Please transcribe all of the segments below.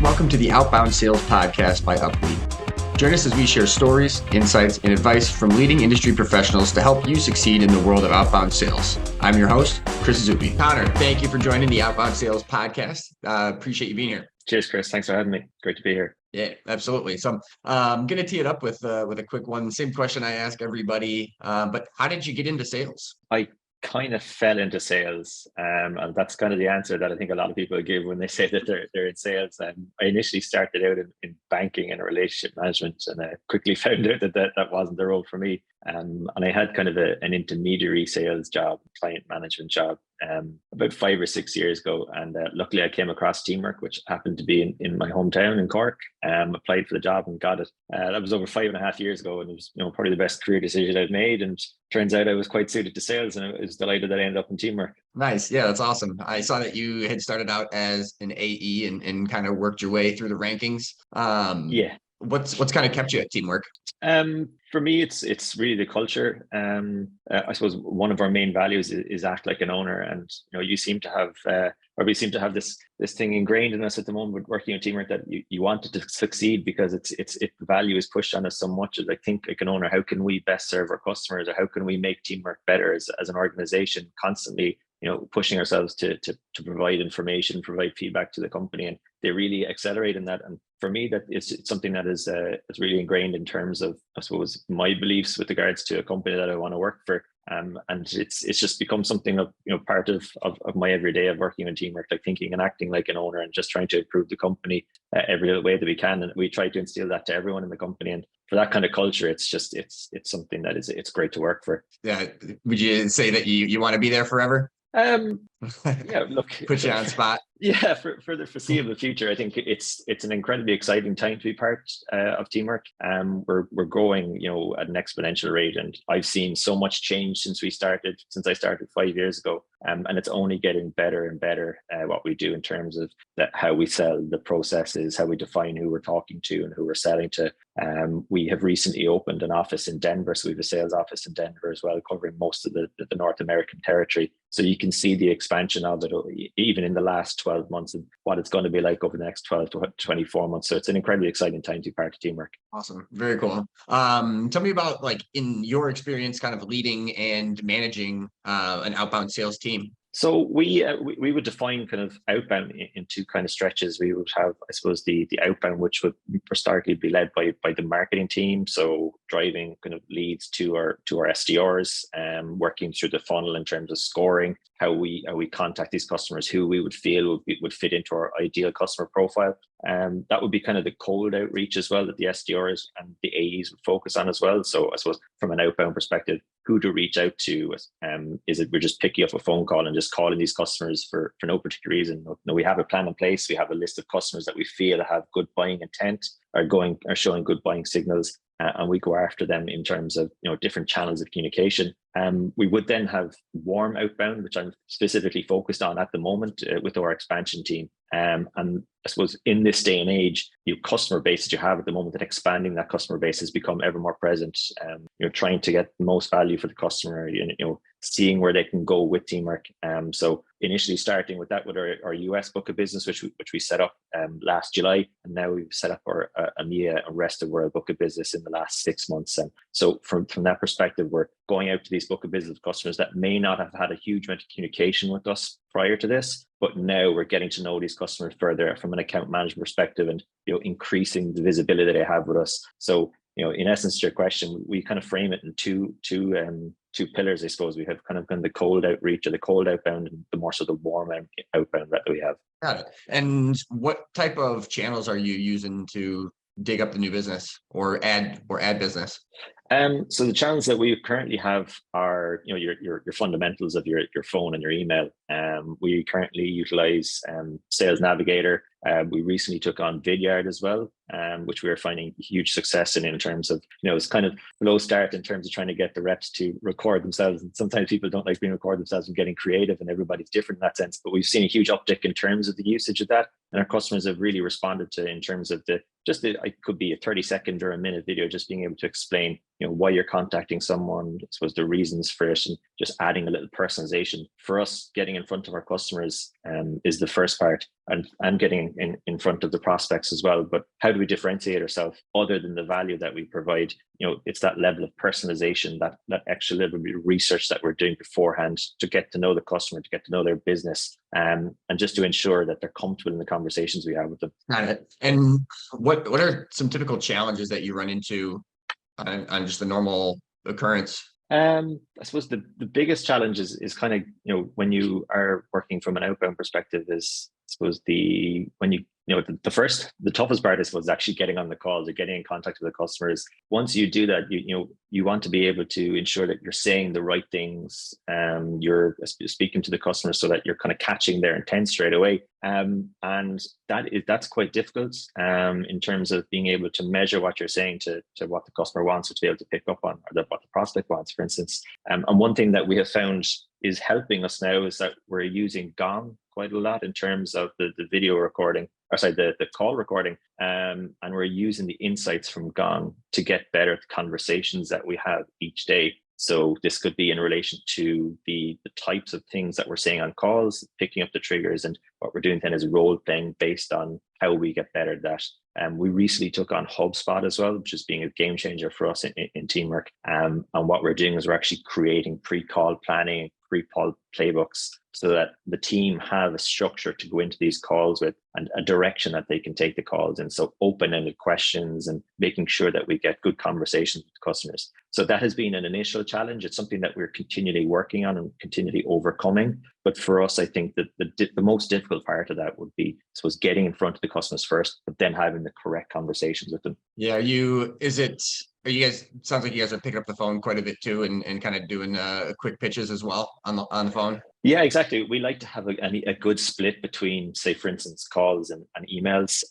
Welcome to the Outbound Sales Podcast by UpLead. Join us as we share stories, insights, and advice from leading industry professionals to help you succeed in the world of outbound sales. I'm your host, Chris Zuby. Conor, thank you for joining the Outbound Sales Podcast. Appreciate you being here. Cheers, Chris. Thanks for having me. Great to be here. Yeah, absolutely. So I'm going to tee it up with a quick one. Same question I ask everybody, but how did you get into sales? I kind of fell into sales, and that's kind of the answer that I think a lot of people give when they say that they're in sales. I initially started out in banking and relationship management, and I quickly found out that wasn't the role for me. And I had kind of an intermediary sales job, client management job, about 5 or 6 years ago. And luckily I came across Teamwork, which happened to be in my hometown in Cork. Applied for the job and got it. That was over 5.5 years ago, and it was probably the best career decision I've made. And turns out I was quite suited to sales, and I was delighted that I ended up in Teamwork. Nice. Yeah, that's awesome. I saw that you had started out as an AE and kind of worked your way through the rankings. Yeah. What's kind of kept you at Teamwork? For me, it's really the culture. I suppose one of our main values is act like an owner, and you seem to have, or we seem to have this thing ingrained in us at the moment with working in Teamwork that you want it to succeed because the value is pushed on us so much. As I think like an owner, how can we best serve our customers, or how can we make Teamwork better as an organization? Constantly, pushing ourselves to provide information, provide feedback to the company, and they really accelerate in that. And for me, that it's something that is really ingrained in terms of, I suppose, my beliefs with regards to a company that I want to work for. And it's just become something of part of my everyday of working in Teamwork, like thinking and acting like an owner and just trying to improve the company every little way that we can. And we try to instill that to everyone in the company. And for that kind of culture, it's something that it's great to work for. Yeah. Would you say that you want to be there forever? Yeah, look, put you on spot. Yeah, for the foreseeable future, I think it's an incredibly exciting time to be part of Teamwork. We're growing, at an exponential rate, and I've seen so much change since I started 5 years ago. And it's only getting better and better what we do in terms of how we sell, the processes, how we define who we're talking to and who we're selling to. We have recently opened an office in Denver, so we have a sales office in Denver as well, covering most of the North American territory. So you can see the expansion of it even in the last 12 months and what it's going to be like over the next 12 to 24 months. So it's an incredibly exciting time to be part of Teamwork. Awesome. Very cool. Tell me about, like, in your experience kind of leading and managing an outbound sales team. So we would define kind of outbound in two kind of stretches. We would have, I suppose, the outbound, which would historically be led by the marketing team. So driving kind of leads to our SDRs, working through the funnel in terms of scoring, how we contact these customers, who we would feel would fit into our ideal customer profile. That would be kind of the cold outreach as well that the SDRs and the AEs would focus on as well. So I suppose from an outbound perspective, who to reach out to? Is it we're just picking up a phone call and just calling these customers for no particular reason? No, we have a plan in place. We have a list of customers that we feel have good buying intent, are showing good buying signals, and we go after them in terms of different channels of communication. We would then have warm outbound, which I'm specifically focused on at the moment with our expansion team. And I suppose in this day and age, customer base that you have at the moment, that expanding that customer base has become ever more present. You're trying to get the most value for the customer, seeing where they can go with Teamwork. So initially starting with that with our US book of business, which we set up last July, and now we've set up our EMEA and rest of world book of business in the last 6 months. And so from that perspective, we're going out to these book of business customers that may not have had a huge amount of communication with us prior to this, but now we're getting to know these customers further from an account management perspective, and increasing the visibility they have with us. So in essence, to your question, we kind of frame it in two pillars. I suppose we have kind of the cold outreach or the cold outbound, and the more so the warm outbound that we have. Got it. And what type of channels are you using to dig up the new business or add business? So the channels that we currently have are, your fundamentals of your phone and your email. We currently utilize Sales Navigator. We recently took on Vidyard as well, which we are finding huge success in terms of, it's kind of low start in terms of trying to get the reps to record themselves. And sometimes people don't like being record themselves and getting creative, and everybody's different in that sense. But we've seen a huge uptick in terms of the usage of that. And our customers have really responded to in terms of the it could be a 30-second or a minute video, just being able to explain, why you're contacting someone, I suppose the reasons for it, and just adding a little personalization. For us, getting in front of our customers is the first part, and getting in front of the prospects as well. But how do we differentiate ourselves other than the value that we provide? It's that level of personalization, that extra little bit of research that we're doing beforehand to get to know the customer, to get to know their business, and just to ensure that they're comfortable in the conversations we have with them. Got it. And what are some typical challenges that you run into on just the normal occurrence? I suppose the biggest challenge is kind of, when you are working from an outbound perspective, is I suppose the toughest part, I suppose, is actually getting on the calls or getting in contact with the customers. Once you do that, you want to be able to ensure that you're saying the right things, you're speaking to the customers so that you're kind of catching their intent straight away. And that's quite difficult in terms of being able to measure what you're saying to what the customer wants, or to be able to pick up on, or what the prospect wants, for instance. And one thing that we have found is helping us now is that we're using Gong quite a lot in terms of the video recording, or sorry, the call recording. And we're using the insights from Gong to get better at the conversations that we have each day. So this could be in relation to the types of things that we're saying on calls, picking up the triggers, and what we're doing then is role playing based on how we get better at that. We recently took on HubSpot as well, which is being a game changer for us in teamwork. And what we're doing is we're actually creating pre-call planning, pre-call playbooks, so that the team have a structure to go into these calls with, and a direction that they can take the calls in. So open-ended questions, and making sure that we get good conversations with customers. So that has been an initial challenge. It's something that we're continually working on and continually overcoming. But for us, I think that the most difficult part of that would be, I suppose, getting in front of the customers first, but then having the correct conversations with them. Yeah, sounds like you guys are picking up the phone quite a bit too, and kind of doing quick pitches as well on the phone. Yeah, exactly. We like to have a good split between, say, for instance, calls and emails.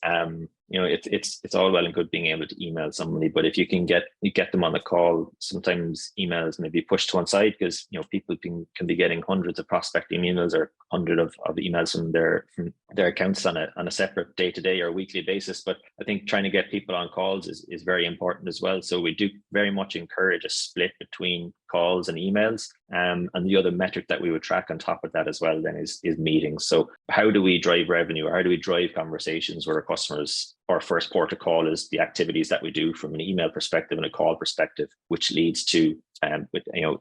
It's all well and good being able to email somebody, but if you can get them on the call, sometimes emails may be pushed to one side, because people can be getting hundreds of prospecting emails, or hundreds of emails from their accounts on a separate day-to-day or weekly basis. But I think trying to get people on calls is very important as well. So we do very much encourage a split between calls and emails. And the other metric that we would track on top of that as well then is meetings. So how do we drive revenue, or how do we drive conversations where our customers, our first port of call is the activities that we do from an email perspective and a call perspective, which leads to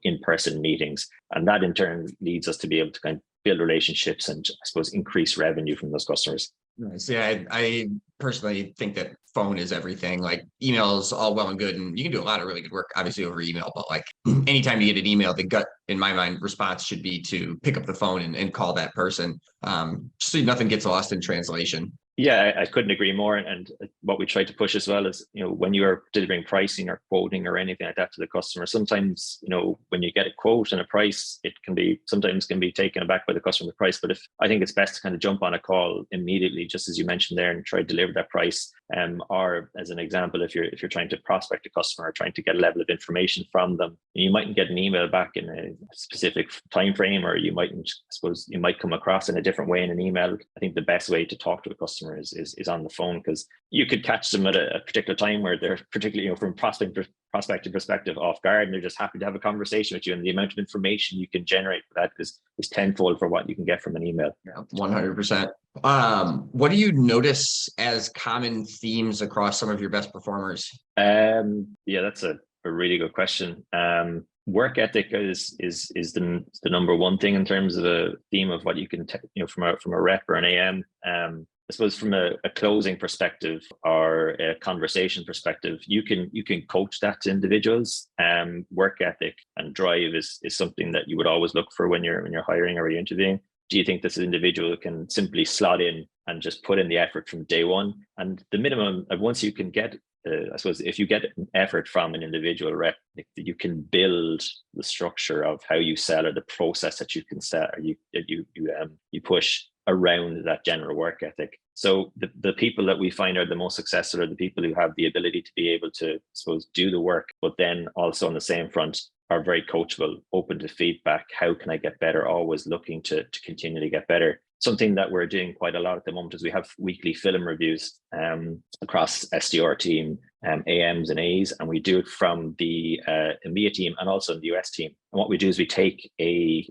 in-person meetings. And that in turn leads us to be able to kind of build relationships and, I suppose, increase revenue from those customers. Nice. Yeah, I personally think that phone is everything. Like, emails all well and good, and you can do a lot of really good work obviously over email, but like anytime you get an email, the gut, in my mind, response should be to pick up the phone and call that person, so nothing gets lost in translation. Yeah, I couldn't agree more. And what we try to push as well is, when you are delivering pricing or quoting or anything like that to the customer, sometimes, when you get a quote and a price, it can be taken aback by the customer price. But I think it's best to kind of jump on a call immediately, just as you mentioned there, and try to deliver that price. Or as an example, if you're trying to prospect a customer or trying to get a level of information from them, you mightn't get an email back in a specific time frame, or you might come across in a different way in an email. I think the best way to talk to a customer is on the phone, because you could catch them at a particular time where they're particularly, from prospective perspective, off guard, and they're just happy to have a conversation with you. And the amount of information you can generate for that is tenfold for what you can get from an email. Yeah, 100%. What do you notice as common themes across some of your best performers? Yeah, that's a really good question. Work ethic is the number one thing in terms of a theme of what you can from a rep or an AM. I suppose from a closing perspective or a conversation perspective, you can coach that to individuals. Work ethic and drive is something that you would always look for when you're hiring or you're interviewing. Do you think this individual can simply slot in and just put in the effort from day one? And the minimum, once you can get, I suppose, if you get an effort from an individual rep, you can build the structure of how you sell, or the process that you can sell, or you push around that general work ethic. So the people that we find are the most successful are the people who have the ability to be able to, I suppose, do the work, but then also on the same front are very coachable, open to feedback. How can I get better? Always looking to continually get better. something that we're doing quite a lot at the moment is we have weekly film reviews across SDR team, AMs and As, and we do it from the EMEA team and also the US team. And what we do is we take a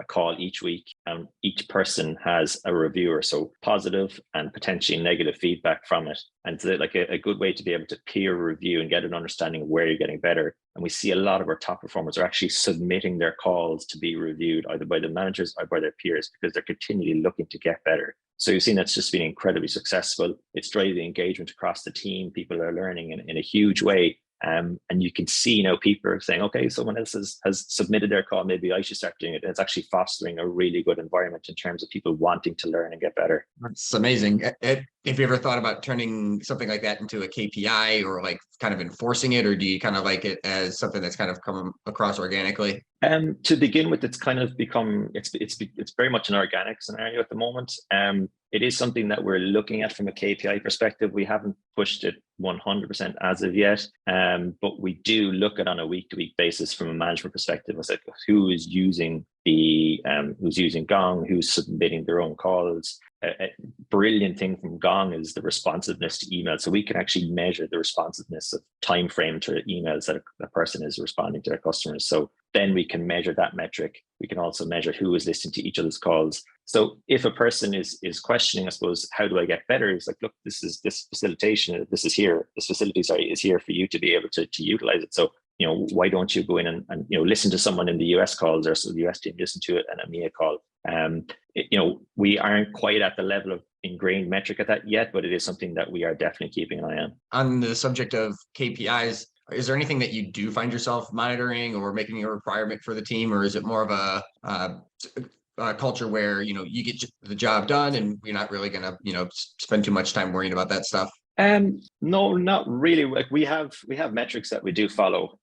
call each week, and each person has a reviewer, so positive and potentially negative feedback from it. And it's like a good way to be able to peer review and get an understanding of where you're getting better. And we see a lot of our top performers are actually submitting their calls to be reviewed either by the managers or by their peers because they're continually looking to get better. So you've seen that's just been incredibly successful. It's driving engagement across the team. People are learning in a huge way. And you can see now people are saying, okay, someone else has submitted their call. Maybe I should start doing it. And it's actually fostering a really good environment in terms of people wanting to learn and get better. It's amazing. Have you ever thought about turning something like that into a KPI or like kind of enforcing it, or do you kind of like it as something that's kind of come across organically? To begin with, it's kind of become, it's very much an organic scenario at the moment. It is something that we're looking at from a KPI perspective. We haven't pushed it 100% as of yet, but we do look at on a week-to-week basis from a management perspective. It's like who is using who's using Gong, who's submitting their own calls. A brilliant thing from Gong is the responsiveness to emails. So we can actually measure the responsiveness of time frame to emails that a person is responding to their customers. So then we can measure that metric. We can also measure who is listening to each of those calls. So if a person is questioning, I suppose, how do I get better? It's like, look, this facilitation, this is here. This facility, is here for you to be able to utilize it. So, why don't you go in and listen to someone in the US calls, or so the US team listen to it and a EMEA call. We aren't quite at the level of ingrained metric at that yet, but it is something that we are definitely keeping an eye on. On the subject of KPIs, is there anything that you do find yourself monitoring or making a requirement for the team, or is it more of a culture where you get the job done and you're not really going to spend too much time worrying about that stuff? No, not really. Like we have metrics that we do follow,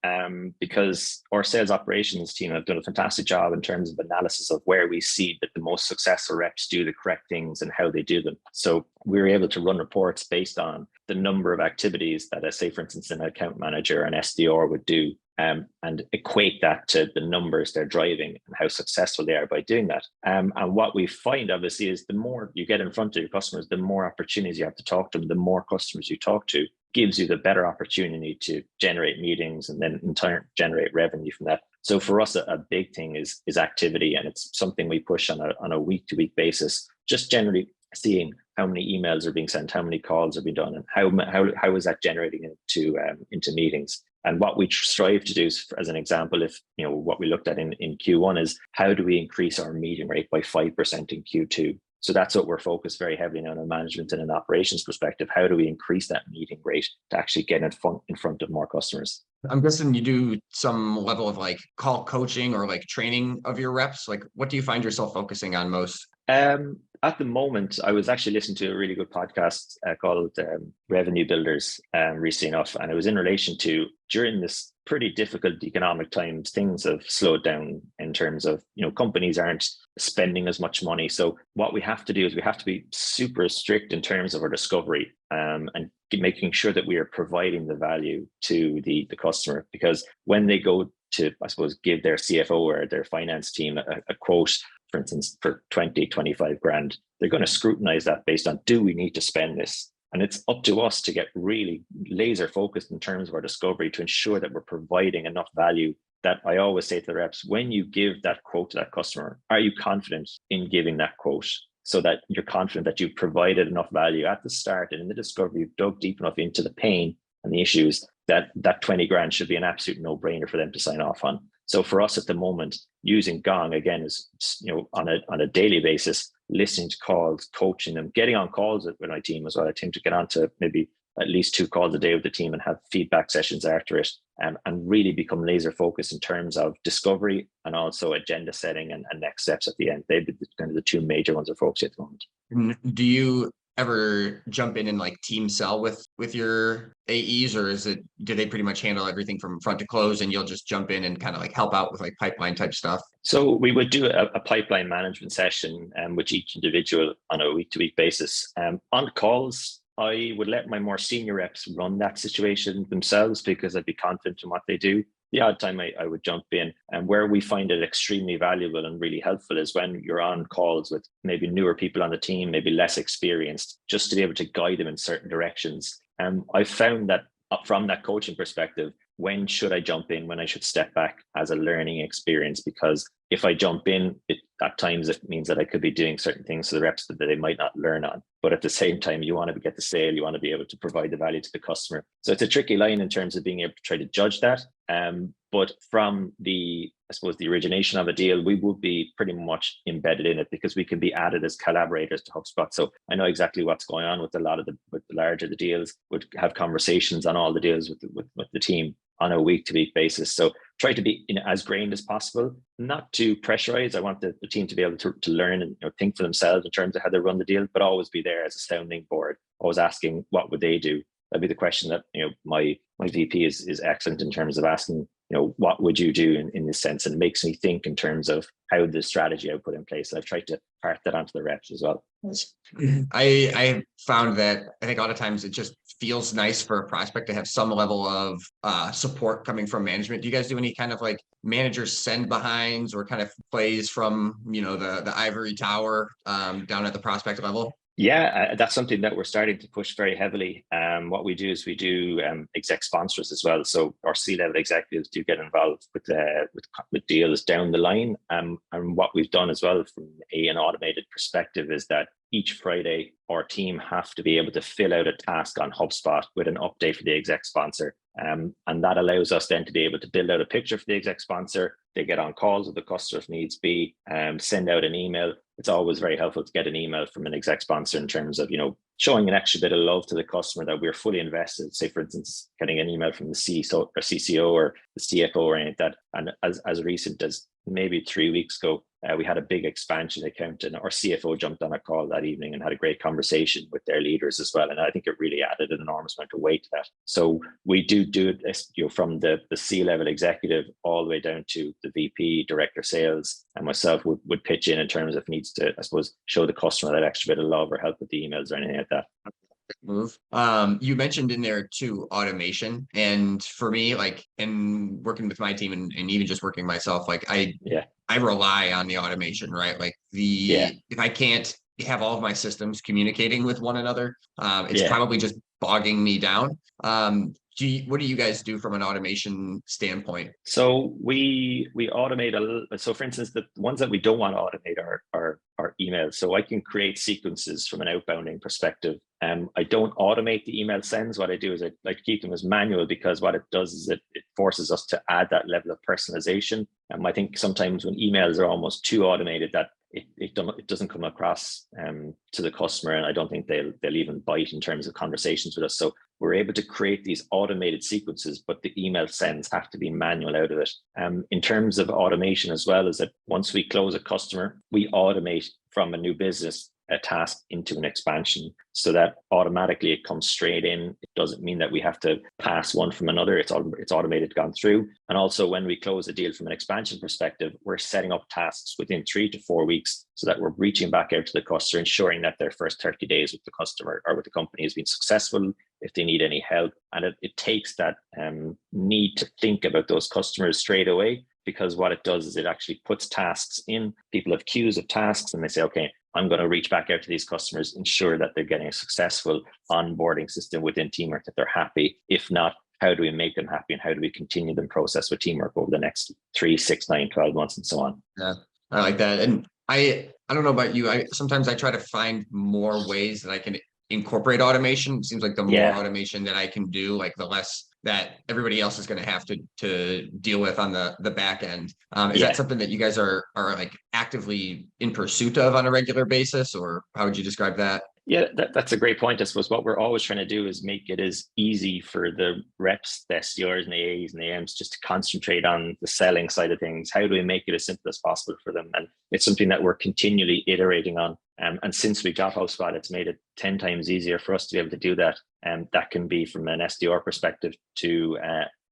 because our sales operations team have done a fantastic job in terms of analysis of where we see that the most successful reps do the correct things and how they do them. So we're able to run reports based on the number of activities that, say, for instance, an account manager, an SDR would do, and equate that to the numbers they're driving and how successful they are by doing that. And what we find, obviously, is the more you get in front of your customers, the more opportunities you have to talk to them, the more customers you talk to gives you the better opportunity to generate meetings and then in turn generate revenue from that. So for us, a big thing is activity, and it's something we push on a week-to-week basis, just generally seeing how many emails are being sent, how many calls are being done, and how is that generating into meetings. And what we strive to do is, as an example, if what we looked at in Q1 is how do we increase our meeting rate by 5% in Q2. So that's what we're focused very heavily on a management and an operations perspective. How do we increase that meeting rate to actually get in front of more customers? I'm guessing you do some level of like call coaching or like training of your reps. Like, what do you find yourself focusing on most? At the moment, I was actually listening to a really good podcast called Revenue Builders recently enough, and it was in relation to during this pretty difficult economic times, things have slowed down in terms of, companies aren't spending as much money. So what we have to do is we have to be super strict in terms of our discovery and making sure that we are providing the value to the customer, because when they go to, I suppose, give their CFO or their finance team a quote, for instance, for 20, 25 grand, they're going to scrutinize that based on, do we need to spend this? And it's up to us to get really laser focused in terms of our discovery to ensure that we're providing enough value. That I always say to the reps, when you give that quote to that customer, are you confident in giving that quote? So that you're confident that you've provided enough value at the start and in the discovery, you've dug deep enough into the pain and the issues that 20 grand should be an absolute no-brainer for them to sign off on. So for us at the moment, using Gong again is, on a daily basis, listening to calls, coaching them, getting on calls with my team as well. I tend to get on to maybe at least 2 calls a day with the team and have feedback sessions after it, and really become laser focused in terms of discovery and also agenda setting and next steps at the end. They've been kind of the 2 major ones we're focused at the moment. Do you ever jump in and like team sell with your AEs, or do they pretty much handle everything from front to close and you'll just jump in and kind of like help out with like pipeline type stuff? So we would do a pipeline management session with each individual on a week-to-week basis. On calls, I would let my more senior reps run that situation themselves because I'd be confident in what they do. the odd time I would jump in. And where we find it extremely valuable and really helpful is when you're on calls with maybe newer people on the team, maybe less experienced, just to be able to guide them in certain directions. And I found that from that coaching perspective, when should I jump in, when I should step back as a learning experience? Because if I jump in, at times it means that I could be doing certain things to the reps that they might not learn on. But at the same time, you want to get the sale, you want to be able to provide the value to the customer. So it's a tricky line in terms of being able to try to judge that. But from the origination of a deal, we would be pretty much embedded in it because we can be added as collaborators to HubSpot. So I know exactly what's going on with the larger the deals, would have conversations on all the deals with the team on a week-to-week basis. So try to be as grained as possible, not to pressurize. I want the team to be able to learn and think for themselves in terms of how they run the deal, but always be there as a sounding board, always asking what would they do. That'd be the question that my VP is excellent in terms of asking, what would you do in this sense? And it makes me think in terms of how the strategy I put in place. I've tried to part that onto the reps as well. I found that I think a lot of times it just feels nice for a prospect to have some level of support coming from management. Do you guys do any kind of like manager send behinds or kind of plays from, the ivory tower down at the prospect level? Yeah, that's something that we're starting to push very heavily. What we do is we do exec sponsors as well. So our C-level executives do get involved with deals down the line. And what we've done as well from an automated perspective is that each Friday, our team have to be able to fill out a task on HubSpot with an update for the exec sponsor. And that allows us then to be able to build out a picture for the exec sponsor. They get on calls with the customer if needs be, send out an email. It's always very helpful to get an email from an exec sponsor in terms of, showing an extra bit of love to the customer that we're fully invested. Say, for instance, getting an email from the CCO or the CFO or anything like that. And as recent as maybe 3 weeks ago, we had a big expansion account and our CFO jumped on a call that evening and had a great conversation with their leaders as well. And I think it really added an enormous amount of weight to that. So we do it from the C-level executive all the way down to the VP, director sales, and myself would pitch in terms of needs to, I suppose, show the customer that extra bit of love or help with the emails or anything like that. Move. You mentioned in there too automation, and for me, like in working with my team and even just working myself, like I rely on the automation, right? Like if I can't have all of my systems communicating with one another, it's probably just bogging me down. What do you guys do from an automation standpoint? So we automate so for instance, the ones that we don't want to automate are emails. So I can create sequences from an outbounding perspective. I don't automate the email sends. What I do is I like to keep them as manual because what it does is it forces us to add that level of personalization. I think sometimes when emails are almost too automated, that it doesn't come across to the customer, and I don't think they'll even bite in terms of conversations with us. So we're able to create these automated sequences, but the email sends have to be manual out of it. In terms of automation as well, is that once we close a customer, we automate from a new business a task into an expansion so that automatically it comes straight in. It doesn't mean that we have to pass one from another. It's automated, gone through. And also when we close a deal from an expansion perspective, we're setting up tasks within 3 to 4 weeks so that we're reaching back out to the customer, ensuring that their first 30 days with the customer or with the company has been successful, if they need any help. And it takes that need to think about those customers straight away, because what it does is it actually puts tasks in. People have queues of tasks and they say, okay, I'm going to reach back out to these customers, ensure that they're getting a successful onboarding system within Teamwork, that they're happy. If not, how do we make them happy and how do we continue the process with Teamwork over the next 3, 6, 9, 12 months and so on? Yeah, I like that. And I don't know about you. Sometimes I try to find more ways that I can incorporate automation. It seems like the more automation that I can do, like the less that everybody else is going to have to deal with on the back end. Is that something that you guys are like actively in pursuit of on a regular basis, or how would you describe that? Yeah, that's a great point. I suppose what we're always trying to do is make it as easy for the reps, the SDRs and the AEs and the AMs just to concentrate on the selling side of things. How do we make it as simple as possible for them? And it's something that we're continually iterating on. And since we got HubSpot, it's made it 10 times easier for us to be able to do that. And that can be from an SDR perspective to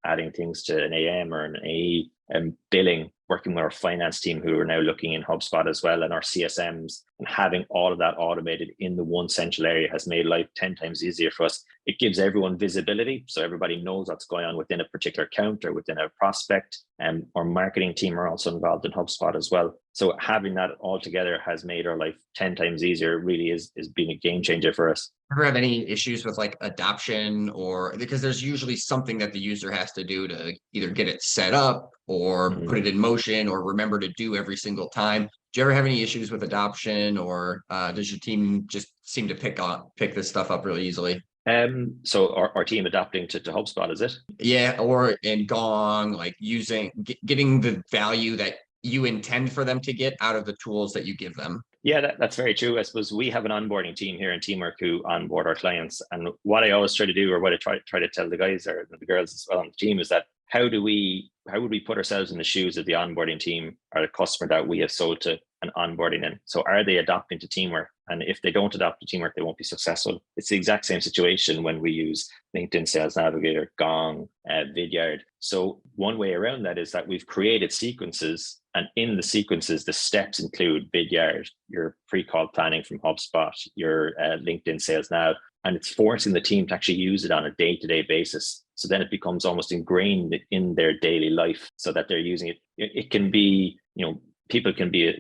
adding things to an AM or an AE and billing. working with our finance team who are now looking in HubSpot as well, and our CSMs, and having all of that automated in the one central area has made life 10 times easier for us. It gives everyone visibility, so everybody knows what's going on within a particular account or within a prospect. And our marketing team are also involved in HubSpot as well. So having that all together has made our life 10 times easier. It really is being a game changer for us. Ever have any issues with like adoption, or because there's usually something that the user has to do to either get it set up or put it in motion or remember to do every single time? Do you ever have any issues with adoption, or does your team just seem to pick this stuff up really easily? So our team adapting to HubSpot, is it? Yeah, or in Gong, like getting the value that you intend for them to get out of the tools that you give them. Yeah, that's very true. I suppose we have an onboarding team here in Teamwork who onboard our clients. And what I always try to do, or what I try to tell the guys or the girls as well on the team, is that how would we put ourselves in the shoes of the onboarding team or the customer that we have sold to and onboarding in? So are they adopting to Teamwork? And if they don't adopt to Teamwork, they won't be successful. It's the exact same situation when we use LinkedIn Sales Navigator, Gong, Vidyard. So one way around that is that we've created sequences, and in the sequences, the steps include Vidyard, your pre-call planning from HubSpot, your LinkedIn Sales Nav, and it's forcing the team to actually use it on a day-to-day basis. So then it becomes almost ingrained in their daily life, so that they're using it. It can be, people can be,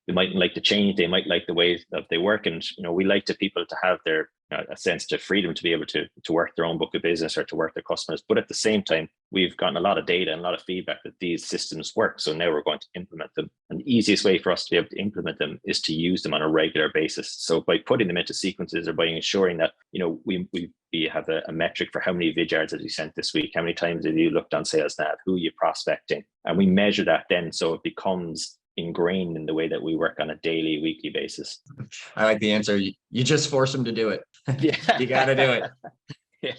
they might like to change, they might like the way that they work. And, we like people to have their a sense of freedom to be able to work their own book of business or to work their customers. But at the same time, we've gotten a lot of data and a lot of feedback that these systems work. So now we're going to implement them. And the easiest way for us to be able to implement them is to use them on a regular basis. So by putting them into sequences, or by ensuring that, we have a metric for how many vidyards have you sent this week, how many times have you looked on Sales Nav, who are you prospecting? And we measure that then, so it becomes ingrained in the way that we work on a daily, weekly basis. I like the answer. You just force them to do it. Yeah. You got to do it. Yeah.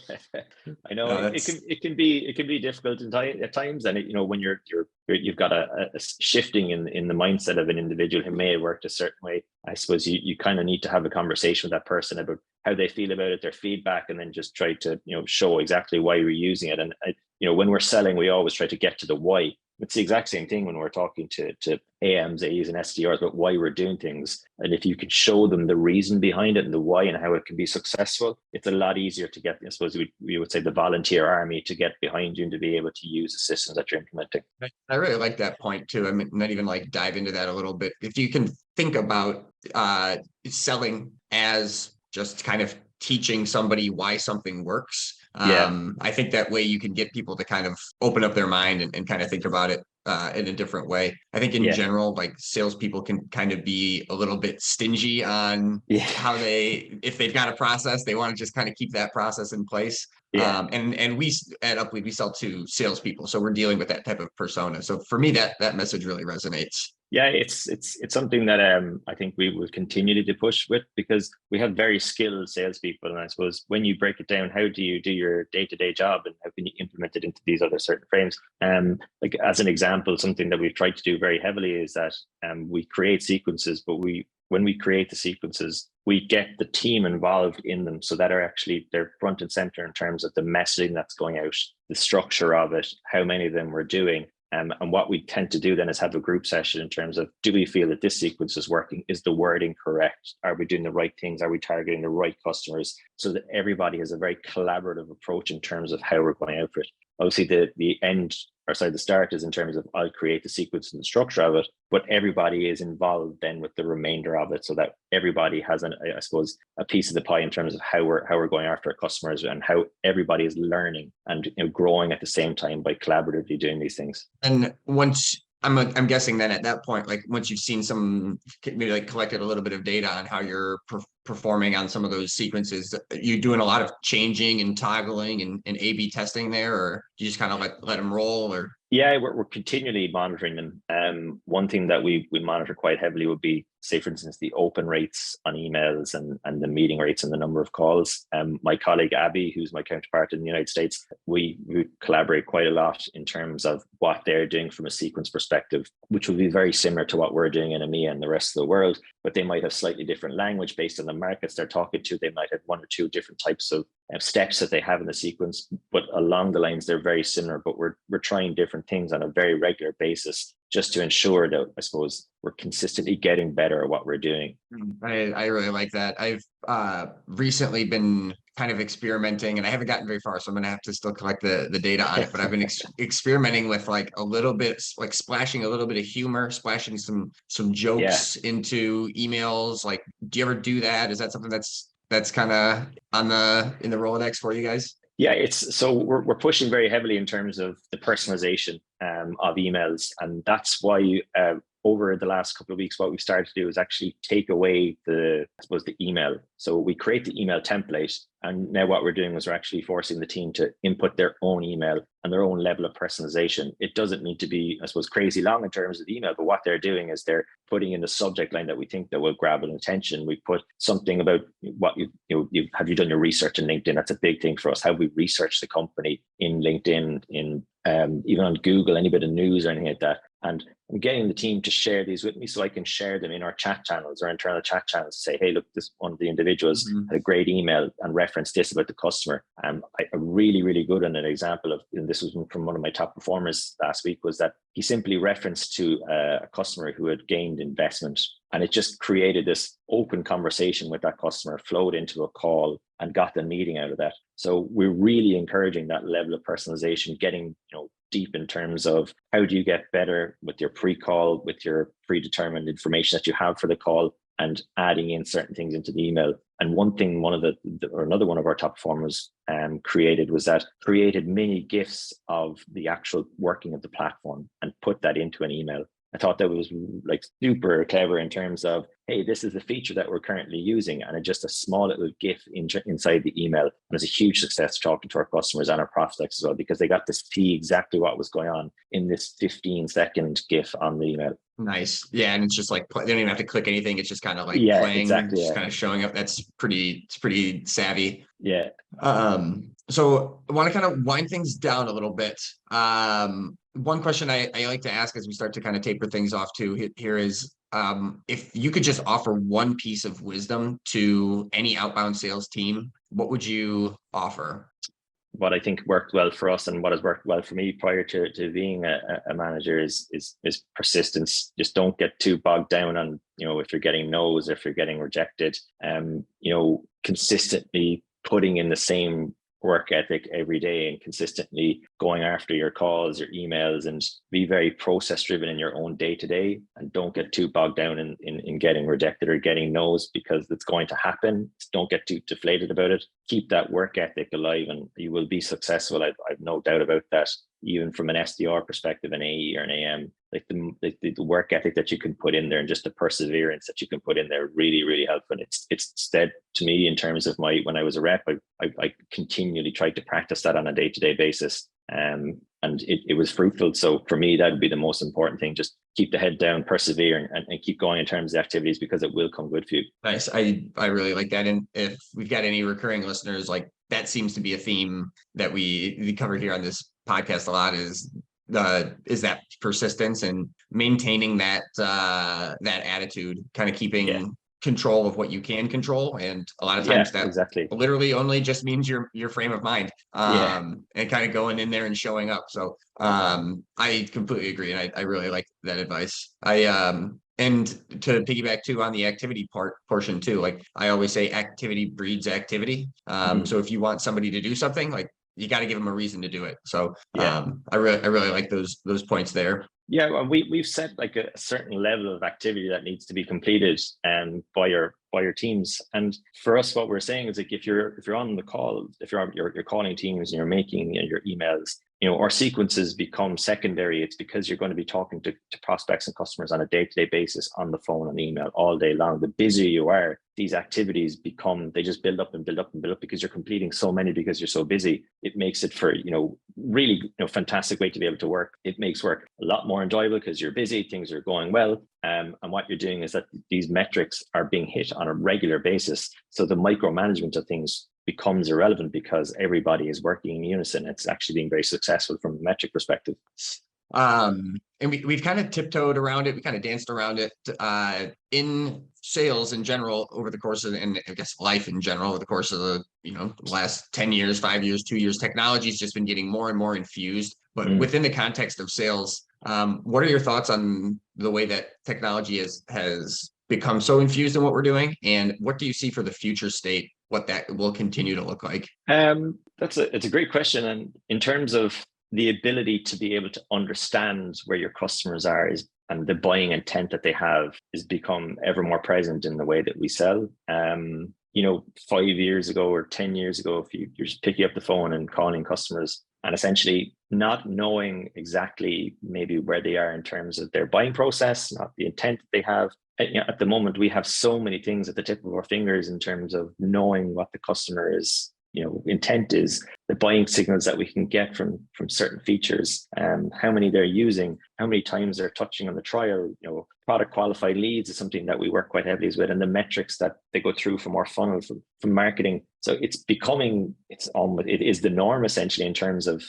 I know it can be difficult at times, and when you've got a shifting in the mindset of an individual who may have worked a certain way. I suppose you kind of need to have a conversation with that person about how they feel about it, their feedback, and then just try to show exactly why we're using it. And when we're selling, we always try to get to the why. It's the exact same thing when we're talking to AMs, AEs, and SDRs about why we're doing things. And if you can show them the reason behind it and the why and how it can be successful, it's a lot easier to get, I suppose we would say, the volunteer army to get behind you and to be able to use the systems that you're implementing. I really like that point too. I mean, not even dive into that a little bit. If you can think about selling as just kind of teaching somebody why something works. I think that way you can get people to kind of open up their mind and kind of think about it in a different way. I think in general, salespeople can kind of be a little bit stingy on how if they've got a process, they want to just kind of keep that process in place. And we at UpLead, we sell to salespeople, so we're dealing with that type of persona. So for me, that message really resonates. Yeah, it's something that I think we will continue to push with, because we have very skilled salespeople. And I suppose when you break it down, how do you do your day-to-day job and how can you implement it into these other certain frames? Like as an example, something that we've tried to do very heavily is that we create sequences, but when we create the sequences, we get the team involved in them so that they're front and center in terms of the messaging that's going out, the structure of it, how many of them we're doing. And what we tend to do then is have a group session in terms of, do we feel that this sequence is working? Is the wording correct? Are we doing the right things? Are we targeting the right customers? So that everybody has a very collaborative approach in terms of how we're going out for it. Obviously, the start is in terms of, I'll create the sequence and the structure of it, but everybody is involved then with the remainder of it, so that everybody has a piece of the pie in terms of how we're going after our customers and how everybody is learning and growing at the same time by collaboratively doing these things. And once I'm guessing then at that point, once you've seen maybe collected a little bit of data on how you're performing on some of those sequences, you're doing a lot of changing and toggling and A/B testing there, or you just kind of let them roll? Or yeah, we're continually monitoring them. One thing that we monitor quite heavily would be, say, for instance, the open rates on emails and the meeting rates and the number of calls. My colleague Abby, who's my counterpart in the United States, we collaborate quite a lot in terms of what they're doing from a sequence perspective, which would be very similar to what we're doing in EMEA and the rest of the world, but they might have slightly different language based on the markets they're talking to, they might have one or two different types of steps that they have in the sequence, but along the lines, they're very similar, but we're trying different things on a very regular basis just to ensure that, I suppose, we're consistently getting better at what we're doing. I really like that. I've recently been kind of experimenting, and I haven't gotten very far, so I'm gonna have to still collect the data on it. But I've been experimenting with like a little bit, like splashing a little bit of humor, splashing some jokes into emails. Like, do you ever do that? Is that something that's kind of in the Rolodex for you guys? Yeah, we're pushing very heavily in terms of the personalization of emails, and that's why over the last couple of weeks, what we've started to do is actually take away the email. So we create the email template, and now what we're doing is we're actually forcing the team to input their own email and their own level of personalization. It doesn't need to be, I suppose, crazy long in terms of the email, but what they're doing is they're putting in the subject line that we think that will grab an attention. We put something about what have you done your research in LinkedIn? That's a big thing for us. How we research the company in LinkedIn, in even on Google, any bit of news or anything like that. And I'm getting the team to share these with me so I can share them in our chat channels or internal chat channels to say, hey, look, this one of the individuals had a great email and referenced this about the customer. A really, really good and an example of, and this was from one of my top performers last week, was that he simply referenced to a customer who had gained investment, and it just created this open conversation with that customer, flowed into a call and got the meeting out of that. So we're really encouraging that level of personalization, getting, deep in terms of how do you get better with your pre-call, with your predetermined information that you have for the call, and adding in certain things into the email. And one thing another one of our top performers created mini GIFs of the actual working of the platform and put that into an email. I thought that was like super clever in terms of, hey, this is the feature that we're currently using, and just a small little GIF inside the email. And it's a huge success talking to our customers and our prospects as well, because they got to see exactly what was going on in this 15-second GIF on the email. Nice. Yeah. And it's just like, they don't even have to click anything. It's just kind of like playing, exactly, just kind of showing up. It's pretty savvy. Yeah. So I want to kind of wind things down a little bit. One question I like to ask as we start to kind of taper things off too here is, if you could just offer one piece of wisdom to any outbound sales team, what would you offer? What I think worked well for us and what has worked well for me prior to being a manager is persistence. Just don't get too bogged down on, if you're getting no's, if you're getting rejected, consistently putting in the same work ethic every day and consistently going after your calls, your emails, and be very process driven in your own day to day, and don't get too bogged down in getting rejected or getting no's, because it's going to happen. Don't get too deflated about it. Keep that work ethic alive and you will be successful. I've no doubt about that. Even from an SDR perspective, an AE or an AM, like the work ethic that you can put in there and just the perseverance that you can put in there really, really helps. And it's stead to me in terms of when I was a rep, I continually tried to practice that on a day-to-day basis. And it was fruitful. So for me, that would be the most important thing. Just keep the head down, persevere, and keep going in terms of activities, because it will come good for you. Nice. I really like that. And if we've got any recurring listeners, like that seems to be a theme that we cover here on this podcast a lot, is that persistence and maintaining that attitude, kind of keeping control of what you can control. And a lot of times that literally only just means your frame of mind, and kind of going in there and showing up. So I completely agree. And I really like that advice. And to piggyback too on the activity portion too, like I always say, activity breeds activity. So if you want somebody to do something, like you got to give them a reason to do it. So I really like those points there. Yeah, well, we've set like a certain level of activity that needs to be completed by your teams. And for us, what we're saying is, like, if you're on the call, if you're calling teams and you're making your emails, our sequences become secondary. It's because you're going to be talking to prospects and customers on a day-to-day basis on the phone and email all day long. The busier you are, these activities they just build up and build up and build up, because you're completing so many because you're so busy. It makes it for, really, fantastic way to be able to work. It makes work a lot more enjoyable because you're busy, things are going well. And what you're doing is that these metrics are being hit on a regular basis. So the micromanagement of things becomes irrelevant because everybody is working in unison. It's actually being very successful from a metric perspective. and we've kind of tiptoed around it. We kind of danced around it in sales in general over the course of, and I guess life in general over the course of the, last 10 years, 5 years, 2 years. Technology has just been getting more and more infused. But within the context of sales, what are your thoughts on the way that technology has become so infused in what we're doing? And what do you see for the future state, what that will continue to look like? It's a great question. And in terms of the ability to be able to understand where your customers are and the buying intent that they have is become ever more present in the way that we sell. 5 years ago or 10 years ago, if you're just picking up the phone and calling customers and essentially not knowing exactly maybe where they are in terms of their buying process, not the intent that they have. At the moment, we have so many things at the tip of our fingers in terms of knowing what the customer is, intent is, the buying signals that we can get from certain features, how many they're using, how many times they're touching on the trial. Product qualified leads is something that we work quite heavily with, and the metrics that they go through from our funnel, from marketing. So it is the norm essentially in terms of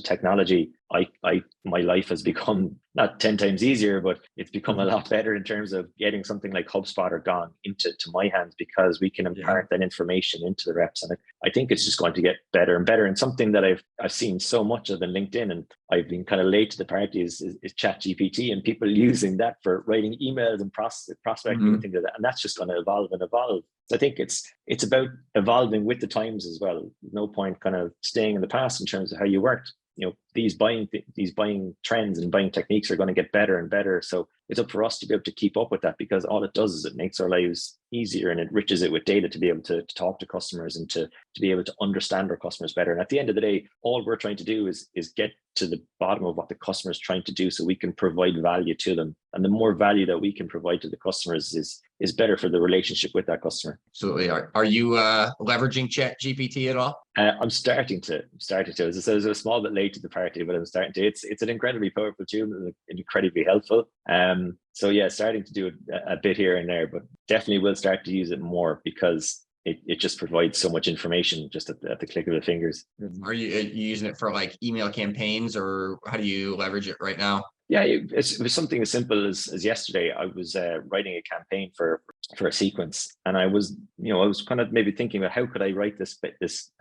technology. My life has become not 10 times easier, but it's become a lot better in terms of getting something like HubSpot or Gone into my hands, because we can impart that information into the reps. And I think it's just going to get better and better. And something that I've seen so much of in LinkedIn, and I've been kind of late to the party, is ChatGPT, and people using that for writing emails and prospecting and things like that. And that's just going to evolve and evolve. So I think it's about evolving with the times as well. No point kind of staying in the past in terms of how you worked. These buying trends and buying techniques are going to get better and better. So it's up for us to be able to keep up with that, because all it does is it makes our lives easier and it enriches it with data to be able to talk to customers and to be able to understand our customers better. And at the end of the day, all we're trying to do is get to the bottom of what the customer is trying to do so we can provide value to them. And the more value that we can provide to the customers is better for the relationship with that customer. Absolutely. Are you leveraging ChatGPT at all? I'm starting to. As I was a small bit late to the party, but I'm starting to. It's an incredibly powerful tool and incredibly helpful. So yeah, starting to do it a bit here and there, but definitely will start to use it more, because it just provides so much information just at the click of the fingers. Are you using it for like email campaigns, or how do you leverage it right now? Yeah, it was something as simple as yesterday. I was writing a campaign for a sequence, and I was kind of maybe thinking about how could I write this I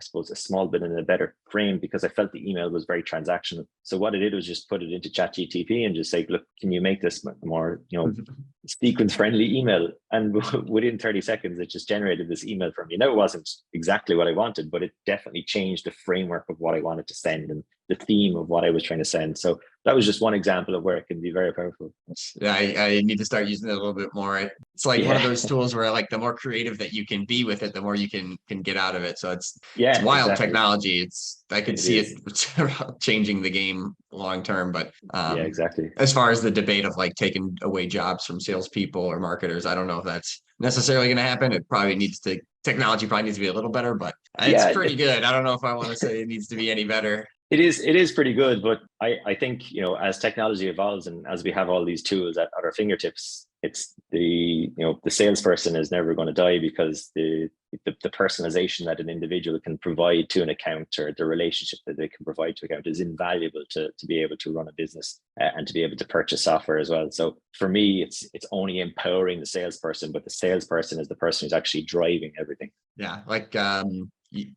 suppose a small bit in a better frame, because I felt the email was very transactional. So what I did was just put it into ChatGPT and just say, look, can you make this more sequence friendly email? And within 30 seconds, it just generated this email for me. Now, it wasn't exactly what I wanted, but it definitely changed the framework of what I wanted to send and the theme of what I was trying to send. So that was just one example of where it can be very powerful. Yeah, I need to start using it a little bit more. It's like one of those tools where like the more creative that you can be with it, the more you can get out of it. So it's wild technology. I could see it changing the game long term. But exactly. As far as the debate of like taking away jobs from salespeople or marketers, I don't know if that's necessarily going to happen. Technology probably needs to be a little better, but it's pretty good. I don't know if I want to say it needs to be any better. It is pretty good, but I think, as technology evolves and as we have all these tools at our fingertips, it's the salesperson is never going to die, because the personalization that an individual can provide to an account, or the relationship that they can provide to an account, is invaluable to be able to run a business and to be able to purchase software as well. So for me, it's only empowering the salesperson, but the salesperson is the person who's actually driving everything. Yeah, like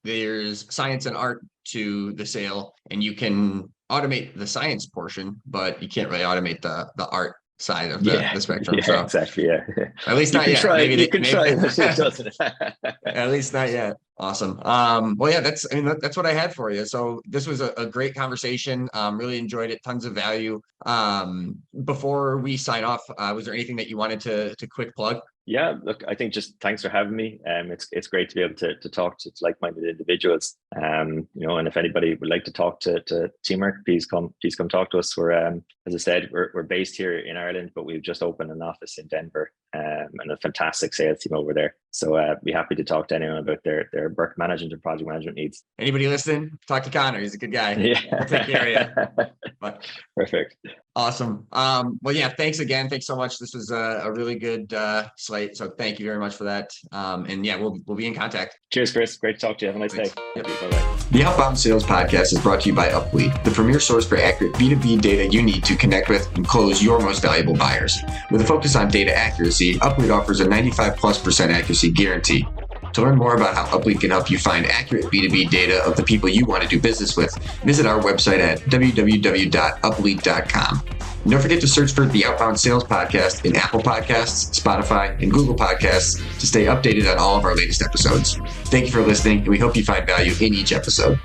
there's science and art to the sale, and you can automate the science portion, but you can't really automate the art side of the spectrum. Yeah, so exactly. Yeah. At least not yet. Try, maybe you can try, but it doesn't. At least not yet. Awesome. Well, yeah, that's what I had for you. So this was a great conversation. Really enjoyed it. Tons of value. Before we sign off, was there anything that you wanted to quick plug? Yeah, look, I think just thanks for having me. It's great to be able to talk to like-minded individuals. And if anybody would like to talk to Teamwork, please come talk to us. We're, as I said, we're based here in Ireland, but we've just opened an office in Denver, and a fantastic sales team over there. So be happy to talk to anyone about their work management or project management needs. Anybody listening, talk to Conor. He's a good guy. Yeah. He'll take care of you. Perfect. Awesome. Well, yeah, thanks again. Thanks so much. This was a really good slate. So thank you very much for that. And yeah, we'll be in contact. Cheers, Chris. Great to talk to you. Have a nice day. Yep. Bye-bye. The Outbound Sales Podcast is brought to you by UpLead, the premier source for accurate B2B data you need to connect with and close your most valuable buyers. With a focus on data accuracy, UpLead offers a 95+% accuracy guarantee. To learn more about how UpLead can help you find accurate B2B data of the people you want to do business with, visit our website at www.uplead.com. And don't forget to search for the Outbound Sales Podcast in Apple Podcasts, Spotify, and Google Podcasts to stay updated on all of our latest episodes. Thank you for listening, and we hope you find value in each episode.